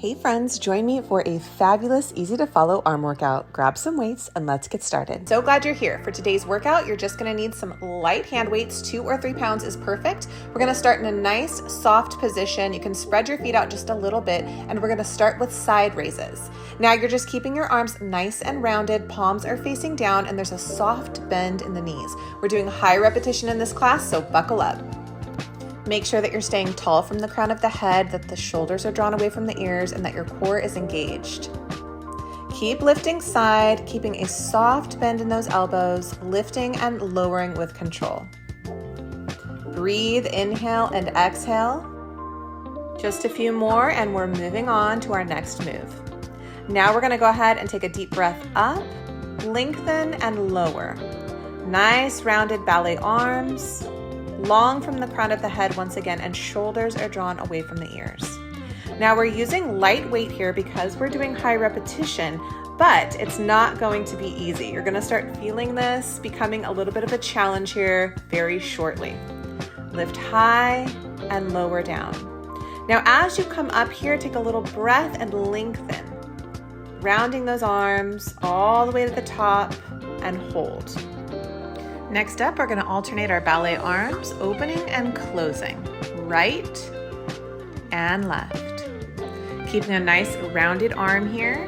Hey friends, join me for a fabulous, easy to follow arm workout. Grab some weights and let's get started. So glad you're here. For today's workout, you're just gonna need some light hand weights. 2 or 3 pounds is perfect. We're gonna start in a nice, soft position. You can spread your feet out just a little bit, and we're gonna start with side raises. Now you're just keeping your arms nice and rounded, palms are facing down, and there's a soft bend in the knees. We're doing high repetition in this class, so buckle up. Make sure that you're staying tall from the crown of the head, that the shoulders are drawn away from the ears, and that your core is engaged. Keep lifting side, keeping a soft bend in those elbows, lifting and lowering with control. Breathe, inhale and exhale. Just a few more and we're moving on to our next move. Now we're gonna go ahead and take a deep breath up, lengthen and lower. Nice rounded ballet arms. Long from the crown of the head once again, and shoulders are drawn away from the ears. Now we're using light weight here because we're doing high repetition, but it's not going to be easy. You're gonna start feeling this becoming a little bit of a challenge here very shortly. Lift high and lower down. Now as you come up here, take a little breath and lengthen. Rounding those arms all the way to the top and hold. Next up, we're gonna alternate our ballet arms, opening and closing, right and left. Keeping a nice rounded arm here,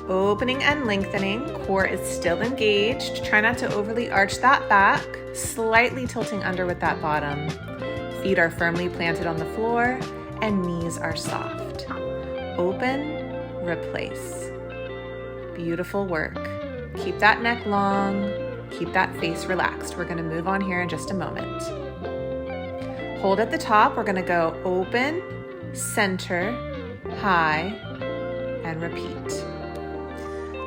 opening and lengthening, core is still engaged. Try not to overly arch that back, slightly tilting under with that bottom. Feet are firmly planted on the floor and knees are soft. Open, replace. Beautiful work. Keep that neck long. Keep that face relaxed. We're gonna move on here in just a moment. Hold at the top. We're gonna go open, center, high, and repeat.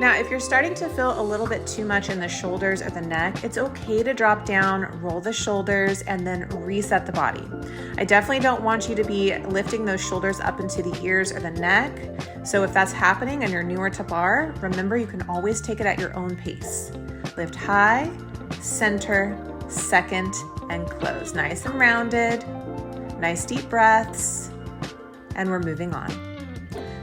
Now, if you're starting to feel a little bit too much in the shoulders or the neck, it's okay to drop down, roll the shoulders, and then reset the body. I definitely don't want you to be lifting those shoulders up into the ears or the neck. So if that's happening and you're newer to barre, remember you can always take it at your own pace. Lift high, center, second, and close. Nice and rounded, nice deep breaths, and we're moving on.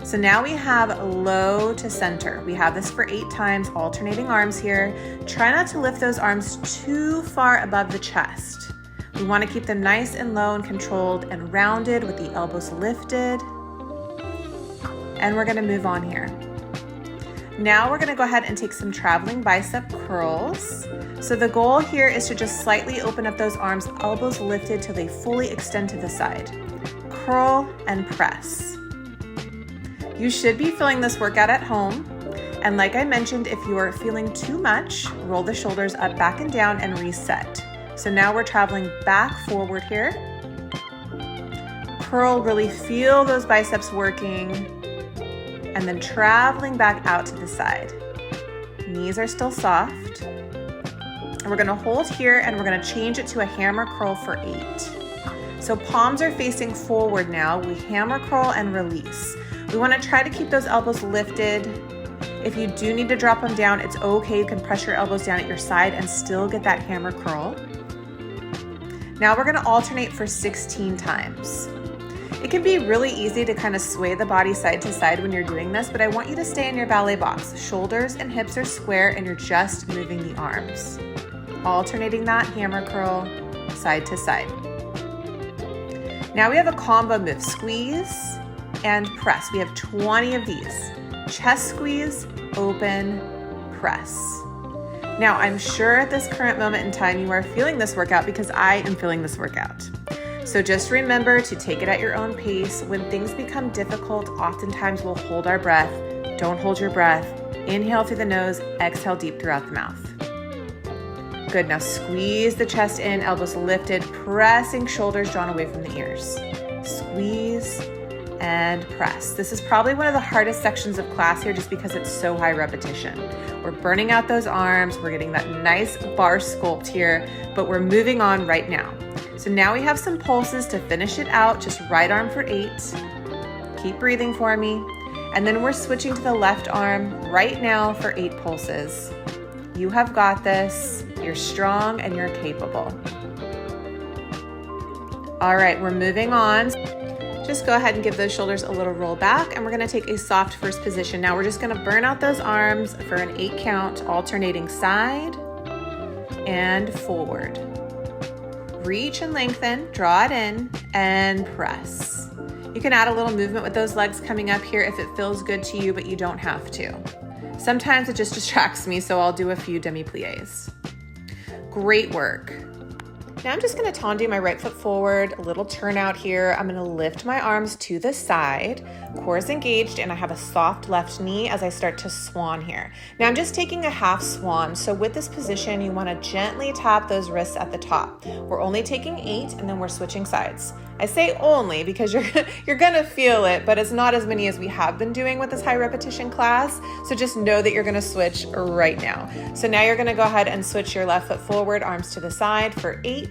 So now we have low to center. We have this for 8 times, alternating arms here. Try not to lift those arms too far above the chest. We want to keep them nice and low and controlled and rounded with the elbows lifted. And we're going to move on here. Now we're gonna go ahead and take some traveling bicep curls. So the goal here is to just slightly open up those arms, elbows lifted till they fully extend to the side. Curl and press. You should be feeling this workout at home. And like I mentioned, if you are feeling too much, roll the shoulders up, back and down and reset. So now we're traveling back forward here. Curl, really feel those biceps working. And then traveling back out to the side. Knees are still soft. And we're gonna hold here and we're gonna change it to a hammer curl for 8. So palms are facing forward now. We hammer curl and release. We wanna try to keep those elbows lifted. If you do need to drop them down, it's okay. You can press your elbows down at your side and still get that hammer curl. Now we're gonna alternate for 16 times. It can be really easy to kind of sway the body side to side when you're doing this, but I want you to stay in your ballet box. Shoulders and hips are square and you're just moving the arms. Alternating that hammer curl side to side. Now we have a combo move, squeeze and press. We have 20 of these. Chest squeeze, open, press. Now I'm sure at this current moment in time you are feeling this workout because I am feeling this workout. So just remember to take it at your own pace. When things become difficult, oftentimes we'll hold our breath. Don't hold your breath. Inhale through the nose, exhale deep throughout the mouth. Good, now squeeze the chest in, elbows lifted, pressing shoulders drawn away from the ears. Squeeze and press. This is probably one of the hardest sections of class here just because it's so high repetition. We're burning out those arms, we're getting that nice bar sculpt here, but we're moving on right now. So now we have some pulses to finish it out, just right arm for 8. Keep breathing for me. And then we're switching to the left arm right now for 8 pulses. You have got this, you're strong and you're capable. All right, we're moving on. Just go ahead and give those shoulders a little roll back, and we're gonna take a soft first position. Now we're just gonna burn out those arms for an 8 count, alternating side and forward. Reach and lengthen, draw it in, and press. You can add a little movement with those legs coming up here if it feels good to you, but you don't have to. Sometimes it just distracts me, so I'll do a few demi-pliés. Great work. Now I'm just gonna tendu my right foot forward, a little turnout here. I'm gonna lift my arms to the side, core is engaged, and I have a soft left knee as I start to swan here. Now I'm just taking a half swan, so with this position, you wanna gently tap those wrists at the top. We're only taking 8, and then we're switching sides. I say only because you're gonna feel it, but it's not as many as we have been doing with this high repetition class, so just know that you're gonna switch right now. So now you're gonna go ahead and switch your left foot forward, arms to the side for 8.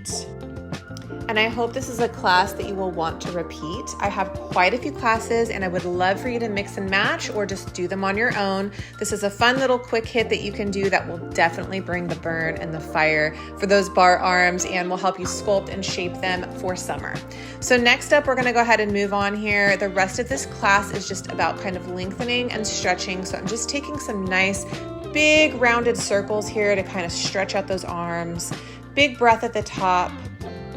And I hope this is a class that you will want to repeat. I have quite a few classes and I would love for you to mix and match or just do them on your own. This is a fun little quick hit that you can do that will definitely bring the burn and the fire for those bar arms and will help you sculpt and shape them for summer. So next up, we're gonna go ahead and move on here. The rest of this class is just about kind of lengthening and stretching. So I'm just taking some nice big rounded circles here to kind of stretch out those arms. Big breath at the top,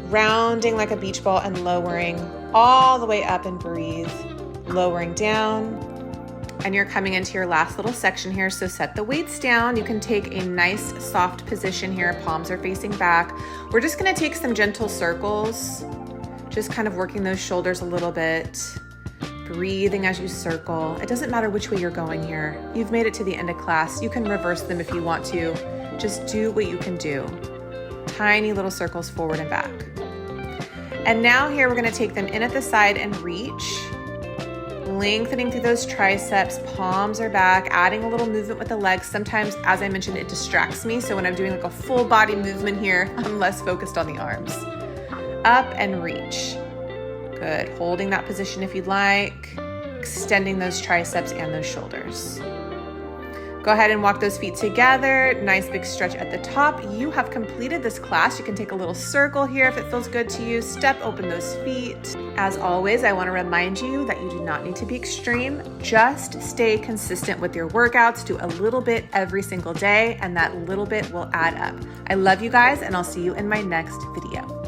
rounding like a beach ball and lowering all the way up and breathe, lowering down. And you're coming into your last little section here. So set the weights down. You can take a nice soft position here. Palms are facing back. We're just gonna take some gentle circles, just kind of working those shoulders a little bit, breathing as you circle. It doesn't matter which way you're going here. You've made it to the end of class. You can reverse them if you want to. Just do what you can do. Tiny little circles forward and back. And now here we're gonna take them in at the side and reach, lengthening through those triceps, palms are back, adding a little movement with the legs. Sometimes, as I mentioned, it distracts me. So when I'm doing like a full body movement here, I'm less focused on the arms. Up and reach. Good, holding that position if you'd like, extending those triceps and those shoulders. Go ahead and walk those feet together. Nice big stretch at the top. You have completed this class. You can take a little circle here if it feels good to you. Step open those feet. As always, I want to remind you that you do not need to be extreme. Just stay consistent with your workouts. Do a little bit every single day, and that little bit will add up. I love you guys, and I'll see you in my next video.